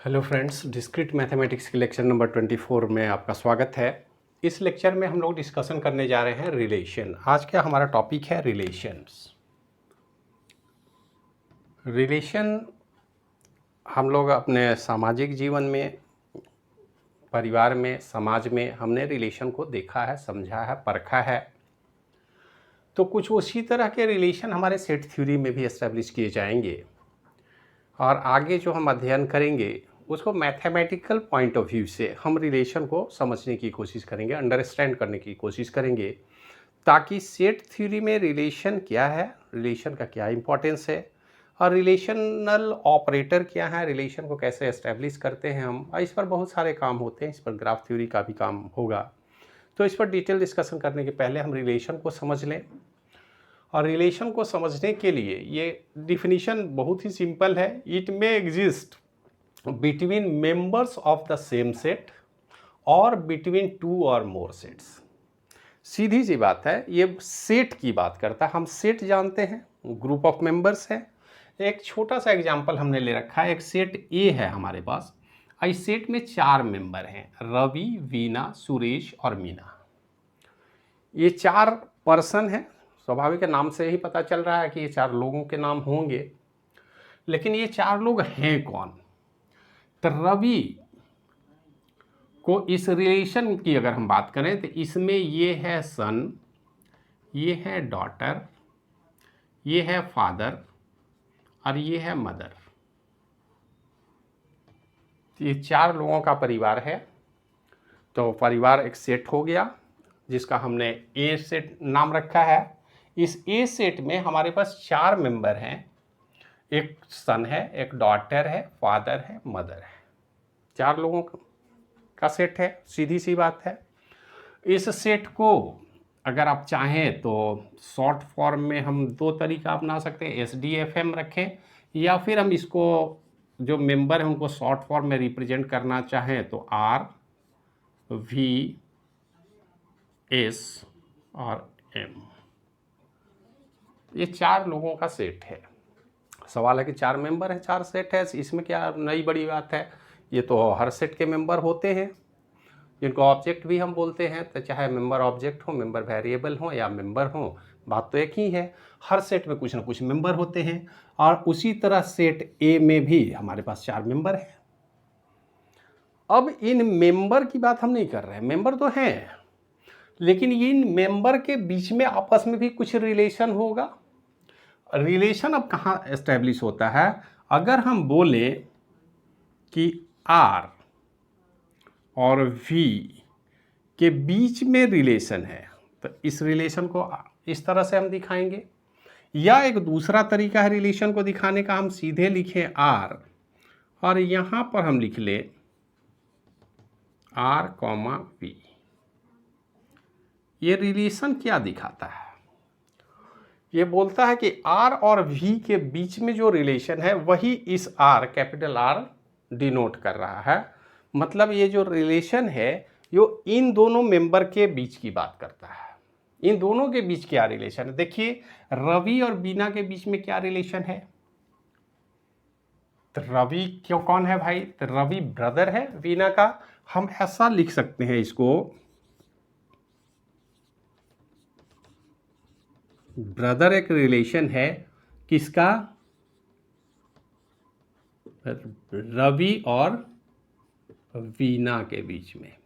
Hello friends, discrete mathematics के lecture number 24 में आपका स्वागत है। इस लेक्चर में हम लोग डिस्कशन करने जा रहे हैं रिलेशन। आज का हमारा टॉपिक है रिलेशंस। रिलेशन हम लोग अपने सामाजिक जीवन में, परिवार में, समाज में हमने रिलेशन को देखा है, समझा है, परखा है। तो कुछ उसी तरह के रिलेशन हमारे सेट थ्योरी में भी एस्टेब्लिश किए जाएंगे और आगे जो हम अध्ययन करेंगे उसको मैथमेटिकल पॉइंट ऑफ व्यू से हम रिलेशन को समझने की कोशिश करेंगे, अंडरस्टैंड करने की कोशिश करेंगे, ताकि सेट थ्योरी में रिलेशन क्या है, रिलेशन का क्या इंपॉर्टेंस है और रिलेशनल ऑपरेटर क्या है, रिलेशन को कैसे एस्टेब्लिश करते हैं हम। इस पर बहुत सारे काम होते हैं, इस पर ग्राफ थ्योरी का भी काम होगा। तो इस पर डिटेल डिस्कशन करने के पहले हम रिलेशन को समझ लें। और रिलेशन को समझने के लिए ये डिफिनीशन बहुत ही सिंपल है। It may exist between members of the same set और बिटवीन टू और मोर सेट्स। सीधी सी बात है, ये सेट की बात करता है। हम सेट जानते हैं, ग्रुप ऑफ मेंबर्स है। एक छोटा सा एग्जांपल हमने ले रखा है। एक सेट ए है हमारे पास। इस सेट में 4 मेंबर हैं, रवि, वीना, सुरेश और मीना। ये 4 पर्सन हैं। स्वाभाविक नाम से ही पता चल रहा है कि ये 4 लोगों के नाम होंगे। लेकिन ये 4 लोग हैं कौन? तो रवि को इस रिलेशन की अगर हम बात करें तो इसमें ये है सन, ये है डॉटर, ये है फादर और ये है मदर। ये 4 लोगों का परिवार है। तो परिवार एक सेट हो गया जिसका हमने ए सेट नाम रखा है। इस ए सेट में हमारे पास 4 मेंबर हैं। एक सन है, एक डॉटर है, फादर है, मदर है। 4 लोगों का सेट है, सीधी सी बात है। इस सेट को अगर आप चाहें तो शॉर्ट फॉर्म में हम 2 तरीका अपना सकते हैं। SDFM रखें या फिर हम इसको जो मेंबर हैं उनको शॉर्ट फॉर्म में रिप्रेजेंट करना चाहें तो RVS और M। ये 4 लोगों का सेट है। सवाल है कि 4 मेंबर हैं, 4 सेट है, इसमें क्या नई बड़ी बात है। ये तो हर सेट के मेंबर होते हैं जिनको ऑब्जेक्ट भी हम बोलते हैं। तो चाहे मेंबर ऑब्जेक्ट हो, मेंबर वेरिएबल हो या मेंबर हो, बात तो एक ही है। हर सेट में कुछ ना कुछ मेंबर होते हैं। और उसी तरह सेट ए में भी हमारे पास 4 मेंबर हैं। अब इन मेंबर की बात हम नहीं कर रहे हैं, मेंबर तो हैं, लेकिन इन मेंबर के बीच में आपस में भी कुछ रिलेशन होगा। रिलेशन अब कहाँ एस्टेब्लिश होता है? अगर हम बोले कि आर और वी के बीच में रिलेशन है तो इस रिलेशन को इस तरह से हम दिखाएंगे। या एक दूसरा तरीका है रिलेशन को दिखाने का, हम सीधे लिखें आर और यहाँ पर हम लिख ले आर कॉमा वी। ये रिलेशन क्या दिखाता है? ये बोलता है कि आर और वी के बीच में जो रिलेशन है वही इस आर, कैपिटल आर डिनोट कर रहा है। मतलब ये जो रिलेशन है यो इन दोनों मेंबर के बीच की बात करता है। इन दोनों के बीच क्या रिलेशन है? देखिए, रवि और बीना के बीच में क्या रिलेशन है? तो रवि क्यों कौन है भाई? तो रवि ब्रदर है बीना का। हम ऐसा लिख सकते हैं इसको, ब्रदर एक रिलेशन है किसका? रवि और वीना के बीच में।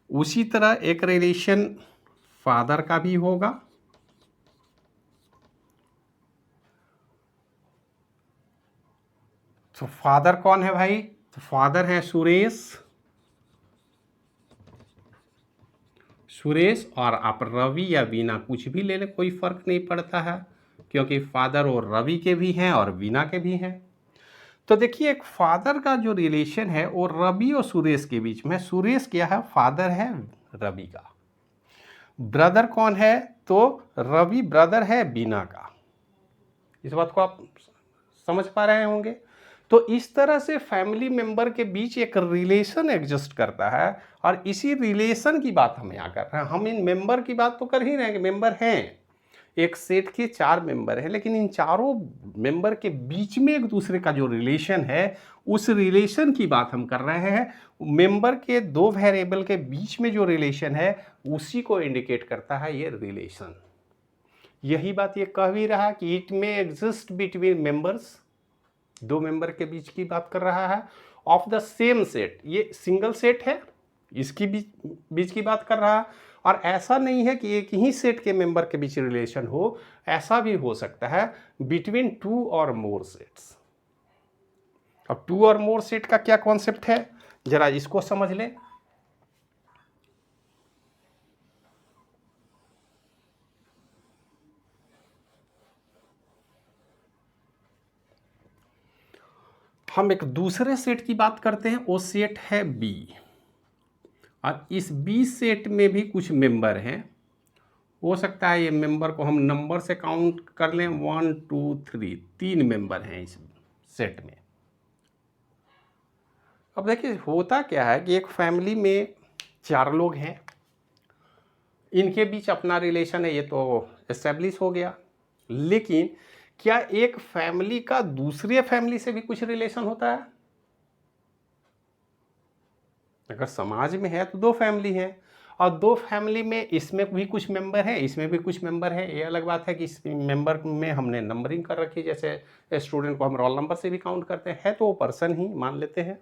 उसी तरह एक रिलेशन फादर का भी होगा। तो फादर कौन है भाई? तो फादर है सुरेश और आप रवि या वीना कुछ भी ले लें, कोई फर्क नहीं पड़ता है, क्योंकि फादर और रवि के भी हैं और वीना के भी हैं। तो देखिए, एक फादर का जो रिलेशन है वो रवि और सुरेश के बीच में। सुरेश क्या है? फादर है रवि का। ब्रदर कौन है? तो रवि ब्रदर है बीना का। इस बात को आप समझ पा रहे होंगे। तो इस तरह से फैमिली मेंबर के बीच एक रिलेशन एग्जिस्ट करता है और इसी रिलेशन की बात हम यहाँ कर रहे हैं। हम इन मेंबर की बात तो कर ही रहे हैं कि मेंबर हैं। एक सेट के 4 मेंबर हैं, लेकिन इन चारों मेंबर के बीच में एक दूसरे का जो रिलेशन है, उस रिलेशन की बात हम कर रहे हैं। मेंबर के 2 वेरिएबल के बीच में जो रिलेशन है, उसी को इंडिकेट करता है ये रिलेशन। यही बात ये कह भी रहा है कि इट में एग्जिस्ट बिटवीन मेंबर्स, 2 मेंबर के बीच की बात कर रहा है, ऑफ द सेम सेट। ये सिंगल सेट है, इसकी बीच की बात कर रहा है। और ऐसा नहीं है कि एक ही सेट के मेंबर के बीच रिलेशन हो, ऐसा भी हो सकता है बिटवीन 2 और मोर सेट्स। अब 2 और मोर सेट का क्या कॉन्सेप्ट है, जरा इसको समझ लें। हम एक दूसरे सेट की बात करते हैं, वो सेट है बी, और इस बी सेट में भी कुछ मेंबर हैं। हो सकता है ये मेंबर को हम नंबर से काउंट कर लें, 1 2 3, 3 मेंबर हैं इस सेट में। अब देखिए होता क्या है कि एक फैमिली में 4 लोग हैं, इनके बीच अपना रिलेशन है, ये तो एस्टेब्लिश हो गया। लेकिन क्या एक फैमिली का दूसरे फैमिली से भी कुछ रिलेशन होता है? अगर समाज में है तो 2 फैमिली है, और 2 फैमिली में इसमें भी कुछ मेंबर हैं, इसमें भी कुछ मेंबर हैं। ये अलग बात है कि इस मेंबर में हमने नंबरिंग कर रखी है, जैसे स्टूडेंट को हम रोल नंबर से भी काउंट करते हैं, तो वो पर्सन ही मान लेते हैं।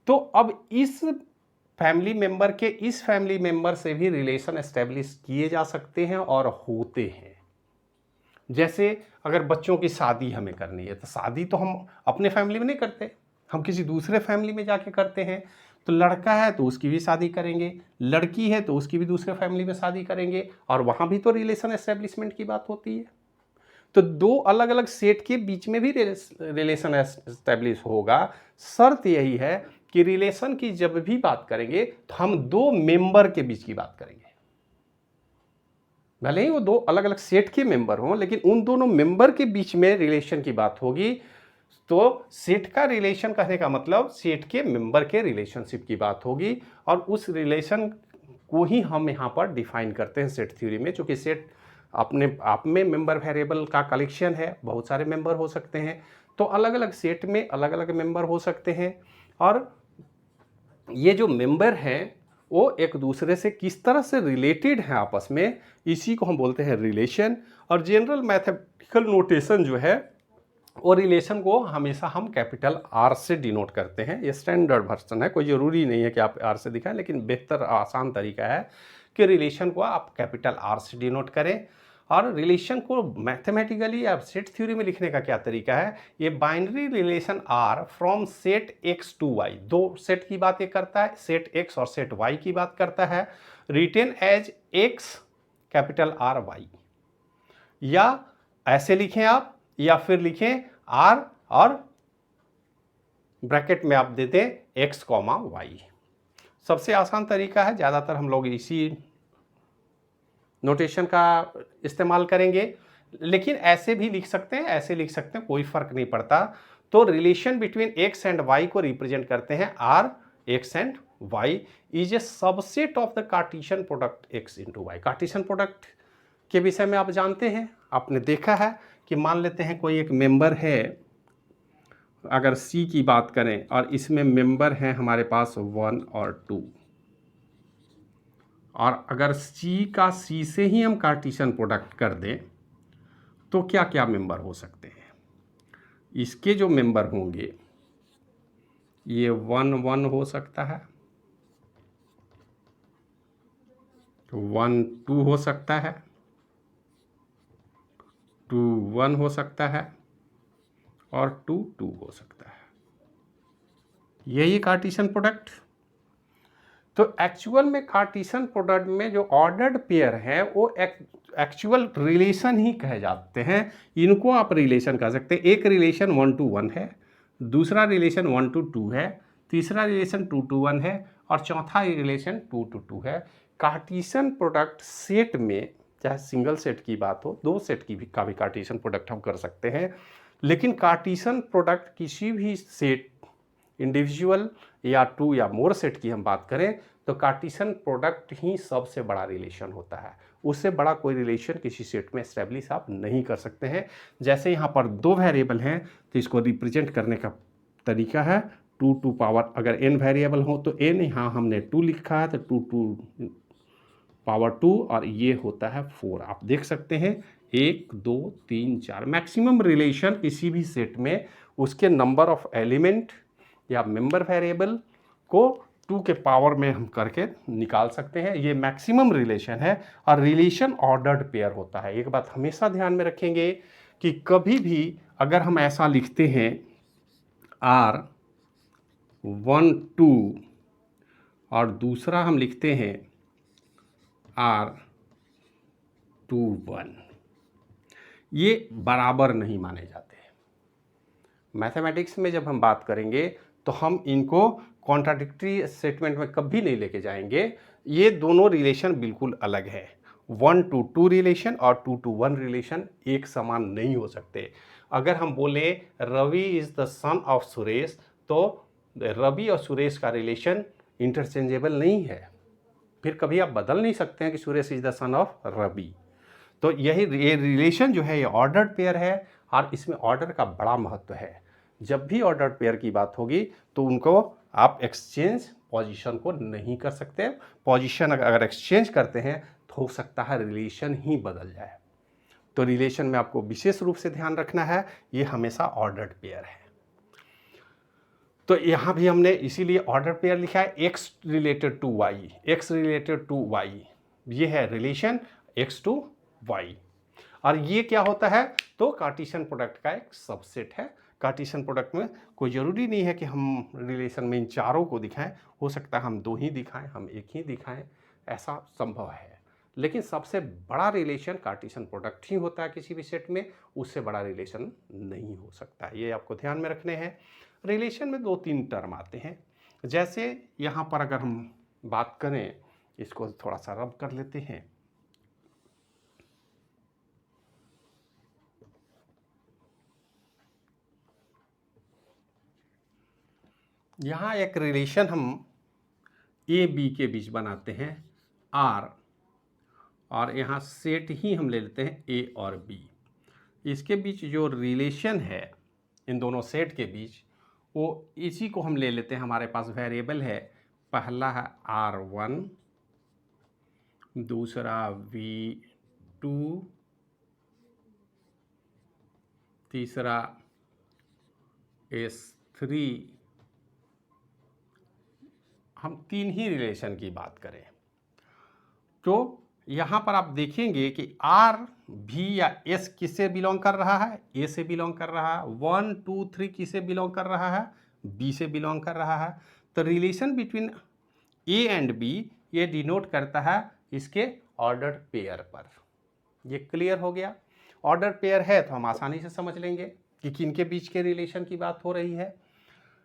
तो अब इस फैमिली मेंबर के इस फैमिली मेंबर से भी रिलेशन एस्टेब्लिश किए जा सकते हैं और होते हैं। जैसे अगर बच्चों की शादी हमें करनी है, तो शादी तो हम अपने फैमिली में नहीं करते, हम किसी दूसरे फैमिली में जाके करते हैं। तो लड़का है तो उसकी भी शादी करेंगे, लड़की है तो उसकी भी दूसरे फैमिली में शादी करेंगे, और वहाँ भी तो रिलेशन एस्टेब्लिशमेंट की बात होती है। तो 2 अलग अलग सेट के बीच में भी रिलेशन एस्टेब्लिश होगा। शर्त यही है कि रिलेशन की जब भी बात करेंगे तो हम 2 मेंबर के बीच की बात करेंगे। भले ही वो 2 अलग अलग सेट के मेंबर हों, लेकिन उन दोनों मेंबर के बीच में रिलेशन की बात होगी। तो सेट का रिलेशन कहने का मतलब सेट के मेंबर के रिलेशनशिप की बात होगी, और उस रिलेशन को ही हम यहाँ पर डिफाइन करते हैं सेट थ्योरी में। चूँकि सेट अपने आप में मेंबर वेरिएबल का कलेक्शन है, बहुत सारे मेंबर हो सकते हैं, तो अलग अलग सेट में अलग अलग मेंबर हो सकते हैं। और ये जो मेंबर हैं वो एक दूसरे से किस तरह से रिलेटेड हैं आपस में, इसी को हम बोलते हैं रिलेशन। और जनरल मैथमेटिकल नोटेशन जो है, वो रिलेशन को हमेशा हम कैपिटल आर से डिनोट करते हैं। ये स्टैंडर्ड वर्जन है, कोई ज़रूरी नहीं है कि आप आर से दिखाएं, लेकिन बेहतर आसान तरीका है कि रिलेशन को आप कैपिटल आर से डिनोट करें। और रिलेशन को मैथमेटिकली या सेट थ्योरी में लिखने का क्या तरीका है, ये binary relation R from set X to Y, 2 set की बात ये करता है, सेट एक्स और सेट वाई की बात करता है, written as X capital R Y. या ऐसे लिखें आप, या फिर लिखें आर और ब्रैकेट में आप दे दें एक्स कॉमा वाई। सबसे आसान तरीका है, ज़्यादातर हम लोग इसी नोटेशन का इस्तेमाल करेंगे, लेकिन ऐसे भी लिख सकते हैं, ऐसे लिख सकते हैं, कोई फर्क नहीं पड़ता। तो relation between X and Y को रिप्रेजेंट करते हैं R X and Y is a subset of the Cartesian product X into Y. Cartesian product के विषय में आप जानते हैं, आपने देखा है कि मान लेते हैं कोई एक मेंबर है, अगर सी की बात करें, और इसमें मेंबर हैं हमारे पास 1 और 2, और अगर सी का सी से ही हम कार्टेशियन प्रोडक्ट कर दें तो क्या क्या मेंबर हो सकते हैं। इसके जो मेंबर होंगे, ये 1 1 हो सकता है, 1 2 हो सकता है, 2 1 हो सकता है, और 2 2 हो सकता है। यही कार्टेशियन प्रोडक्ट। तो एक्चुअल में कार्टेशियन प्रोडक्ट में जो ऑर्डर्ड पेयर हैं वो एक्चुअल रिलेशन ही कहे जाते हैं। इनको आप रिलेशन कह सकते हैं। एक रिलेशन 1 to 1 है, दूसरा रिलेशन 1 to 2 है, तीसरा रिलेशन 2 to 1 है, और चौथा रिलेशन 2 to 2 है। कार्टेशियन प्रोडक्ट सेट में, चाहे सिंगल सेट की बात हो, 2 सेट की भी का भी कार्टेशियन प्रोडक्ट हम कर सकते हैं, लेकिन कार्टेशियन प्रोडक्ट किसी भी सेट इंडिविजुअल या टू या मोर सेट की हम बात करें तो कार्टेशियन प्रोडक्ट ही सबसे बड़ा रिलेशन होता है, उससे बड़ा कोई रिलेशन किसी सेट में एस्टेब्लिश आप नहीं कर सकते हैं। जैसे यहाँ पर दो वेरिएबल हैं तो इसको रिप्रेजेंट करने का तरीका है 2 टू पावर, अगर n वेरिएबल हो तो n, यहाँ हमने 2 लिखा है तो 2 टू पावर 2 और ये होता है 4। आप देख सकते हैं 1 2 3 4 मैक्सिमम रिलेशन किसी भी सेट में उसके नंबर ऑफ एलिमेंट या मेंबर वेरिएबल को 2 के पावर में हम करके निकाल सकते हैं। ये मैक्सिमम रिलेशन है और रिलेशन ऑर्डर्ड पेयर होता है। एक बात हमेशा ध्यान में रखेंगे कि कभी भी अगर हम ऐसा लिखते हैं R1 2 और दूसरा हम लिखते हैं R2 1, ये बराबर नहीं माने जाते। मैथमेटिक्स में जब हम बात करेंगे तो हम इनको कॉन्ट्राडिक्टरी स्टेटमेंट में कभी नहीं लेके जाएंगे। ये दोनों रिलेशन बिल्कुल अलग है। 1 to 2 रिलेशन और 2 to 1 रिलेशन एक समान नहीं हो सकते। अगर हम बोले Ravi is the son of Suresh तो रवि और सुरेश का रिलेशन इंटरचेंजेबल नहीं है, फिर कभी आप बदल नहीं सकते हैं कि Suresh is the son of Ravi. तो ये रिलेशन जो है ये ऑर्डर्ड पेयर है और इसमें ऑर्डर का बड़ा महत्व है। जब भी ऑर्डर्ड पेयर की बात होगी तो उनको आप एक्सचेंज पोजीशन को नहीं कर सकते। पोजीशन अगर एक्सचेंज करते हैं तो हो सकता है रिलेशन ही बदल जाए। तो रिलेशन में आपको विशेष रूप से ध्यान रखना है, ये हमेशा ऑर्डर्ड पेयर है। तो यहाँ भी हमने इसीलिए ऑर्डर पेयर लिखा है x related to y, x related to y, ये है रिलेशन x टू y। और ये क्या होता है तो कार्टेशियन प्रोडक्ट का एक सबसेट है। कार्टेशियन प्रोडक्ट में कोई ज़रूरी नहीं है कि हम रिलेशन में इन चारों को दिखाएं, हो सकता है हम 2 ही दिखाएं, हम 1 ही दिखाएं, ऐसा संभव है। लेकिन सबसे बड़ा रिलेशन कार्टेशियन प्रोडक्ट ही होता है किसी भी सेट में, उससे बड़ा रिलेशन नहीं हो सकता। ये आपको ध्यान में रखने हैं। रिलेशन में 2-3 टर्म आते हैं। जैसे यहाँ पर अगर हम बात करें, इसको थोड़ा सा रब कर लेते हैं। यहाँ एक रिलेशन हम ए बी के बीच बनाते हैं आर, और यहाँ सेट ही हम ले लेते हैं ए और बी। इसके बीच जो रिलेशन है इन दोनों सेट के बीच, वो इसी को हम ले लेते हैं, हमारे पास वेरिएबल है, पहला है R1, दूसरा V2, तीसरा S3। हम 3 ही रिलेशन की बात करें तो यहाँ पर आप देखेंगे कि R, V या S किससे बिलोंग कर रहा है, A से बिलोंग कर रहा है। 1 2 3 किससे बिलोंग कर रहा है, B से बिलोंग कर रहा है। तो relation between A and B ये डिनोट करता है इसके ऑर्डर्ड पेयर पर। ये क्लियर हो गया। ऑर्डर पेयर है तो हम आसानी से समझ लेंगे कि किनके बीच के रिलेशन की बात हो रही है।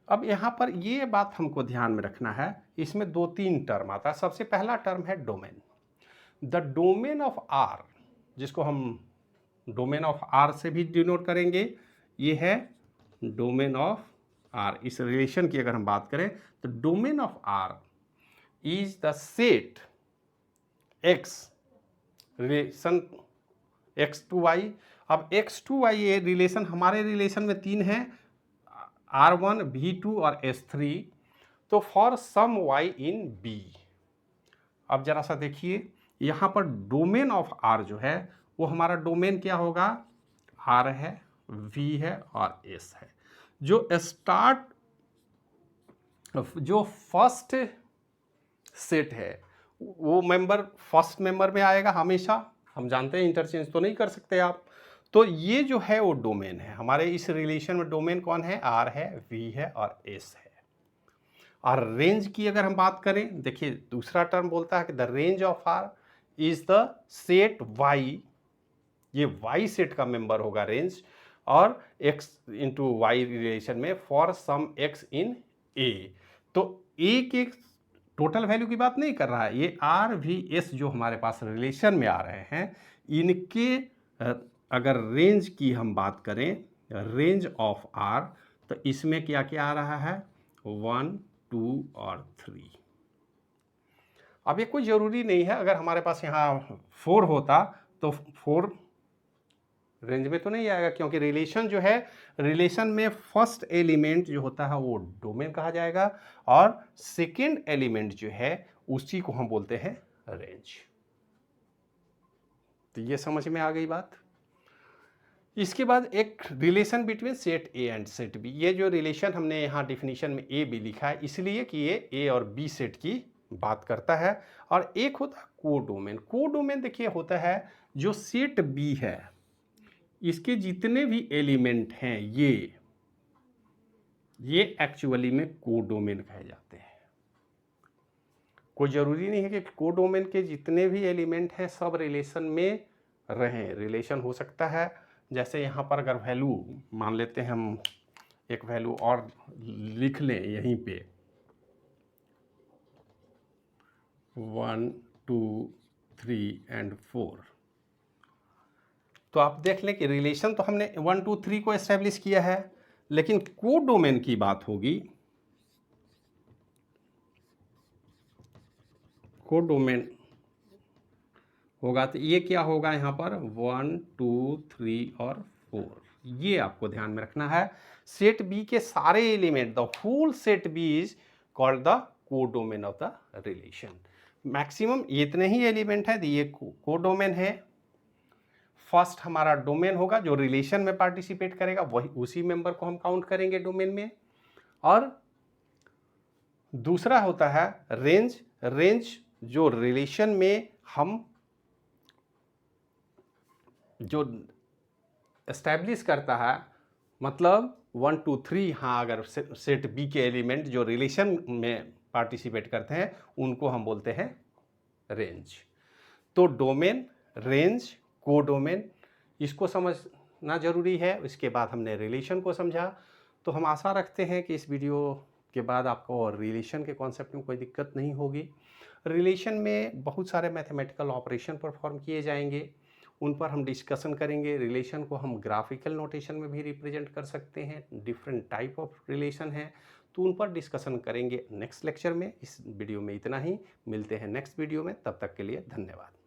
अब यहाँ पर ये बात हमको ध्यान में रखना है, इसमें 2-3 टर्म आता है। सबसे पहला टर्म है domain. The domain of R, जिसको हम डोमेन ऑफ आर से भी डिनोट करेंगे, ये है डोमेन ऑफ आर। इस रिलेशन की अगर हम बात करें तो domain of R is the set X relation X to Y. अब एक्स टू वाई ये रिलेशन हमारे रिलेशन में 3 है, R1, V2 और S3। तो for some y in B, अब जरा सा देखिए यहाँ पर डोमेन ऑफ R जो है वो हमारा डोमेन क्या होगा, R है, V है और S है। जो फर्स्ट सेट है वो मेंबर फर्स्ट मेंबर में आएगा हमेशा। हम जानते हैं इंटरचेंज तो नहीं कर सकते आप। तो ये जो है वो डोमेन है हमारे इस रिलेशन में। डोमेन कौन है, R है, V है और S है। और रेंज की अगर हम बात करें, देखिए दूसरा टर्म बोलता है कि the range of R is the set Y, ये Y सेट का मेंबर होगा रेंज, और X इंटू Y रिलेशन में for some X in A। तो A के टोटल वैल्यू की बात नहीं कर रहा है, ये R V S जो हमारे पास रिलेशन में आ रहे हैं, इनके अगर रेंज की हम बात करें, रेंज ऑफ R, तो इसमें क्या क्या आ रहा है, 1, 2 और 3। अब ये कोई ज़रूरी नहीं है, अगर हमारे पास यहाँ 4 होता तो 4 रेंज में तो नहीं आएगा, क्योंकि रिलेशन जो है, रिलेशन में फर्स्ट एलिमेंट जो होता है वो डोमेन कहा जाएगा और सेकेंड एलिमेंट जो है उसी को हम बोलते हैं रेंज। तो ये समझ में आ गई बात। इसके बाद एक relation between set A and set B. ये जो रिलेशन हमने यहाँ डिफिनीशन में ए बी लिखा है इसलिए कि ये ए और बी सेट की बात करता है। और एक होता है कोडोमेन। कोडोमेन देखिए होता है जो सेट बी है इसके जितने भी एलिमेंट हैं ये एक्चुअली में कोडोमेन कहे जाते हैं। कोई ज़रूरी नहीं है कि कोडोमेन के जितने भी एलिमेंट हैं सब रिलेशन में रहें। रिलेशन हो सकता है, जैसे यहाँ पर अगर वैल्यू मान लेते हैं, हम एक वैल्यू और लिख लें यहीं पे 1, 2, 3 एंड 4, तो आप देख लें कि रिलेशन तो हमने 1, 2, 3 को एस्टेब्लिश किया है, लेकिन कोडोमेन की बात होगी, कोडोमेन होगा तो ये क्या होगा यहाँ पर 1, 2, 3 और 4। ये आपको ध्यान में रखना है। सेट बी के सारे element, the whole set B is called the codomain of the relation. Maximum इतने ही एलिमेंट है, ये कोडोमेन है। फर्स्ट हमारा डोमेन होगा जो रिलेशन में पार्टिसिपेट करेगा, वही उसी मेंबर को हम काउंट करेंगे डोमेन में। और दूसरा होता है रेंज। रेंज जो रिलेशन में हम जो एस्टैब्लिश करता है, मतलब 1, 2, 3, हाँ, अगर सेट बी के एलिमेंट जो रिलेशन में पार्टिसिपेट करते हैं उनको हम बोलते हैं रेंज। तो डोमेन, रेंज, कोडोमेन, इसको समझना ज़रूरी है। इसके बाद हमने रिलेशन को समझा। तो हम आशा रखते हैं कि इस वीडियो के बाद आपको रिलेशन के कॉन्सेप्ट में कोई दिक्कत नहीं होगी। रिलेशन में बहुत सारे मैथमेटिकल ऑपरेशन परफॉर्म किए जाएंगे, उन पर हम डिस्कशन करेंगे। रिलेशन को हम ग्राफिकल नोटेशन में भी रिप्रेजेंट कर सकते हैं। डिफरेंट टाइप ऑफ रिलेशन हैं, तो उन पर डिस्कशन करेंगे नेक्स्ट लेक्चर में। इस वीडियो में इतना ही, मिलते हैं नेक्स्ट वीडियो में, तब तक के लिए धन्यवाद।